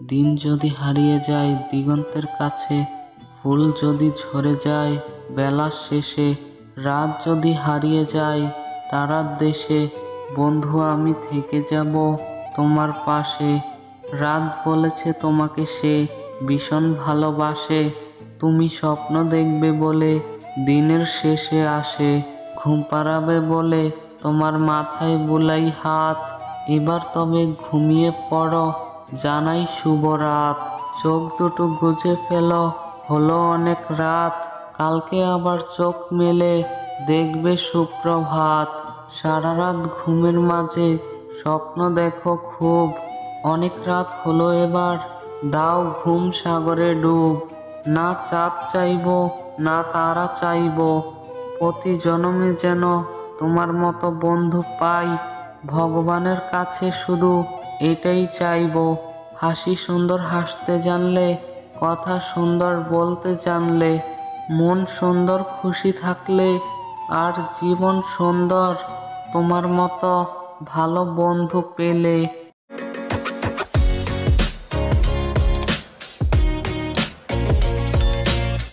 দিন যদি হারিয়ে যায় দিগন্তের কাছে, ফুল যদি ঝরে যায় বেলার শেষে, রাত যদি হারিয়ে যায় তারার দেশে, বন্ধু আমি থেকে যাব তোমার পাশে। রাত বলেছে তোমাকে সে ভীষণ ভালোবাসে, তুমি স্বপ্ন দেখবে বলে দিনের শেষে আসে, ঘুম পাড়াবে বলে তোমার মাথায় বুলাই হাত। এবার তবে ঘুমিয়ে পড়ো, জানাই শুভ রাত। চোখ দুটো গুজে ফেলো, হলো অনেক রাত, কালকে আবার চোখ মেলে দেখবে সুপ্রভাত। সারা রাত ঘুমের মাঝে স্বপ্ন দেখো খুব, অনেক রাত হলো এবার দাও ঘুম সাগরে ডুব। না চাঁদ চাইব না তারা চাইব, প্রতি জনমে যেন তোমার মতো বন্ধু পাই। ভগবানের কাছে শুধু এটাই চাইব, হাসি সুন্দর হাসতে জানলে, কথা সুন্দর বলতে জানলে, মন সুন্দর খুশি থাকলে আর জীবন সুন্দর, তোমার মতো ভালো বন্ধু পেলে।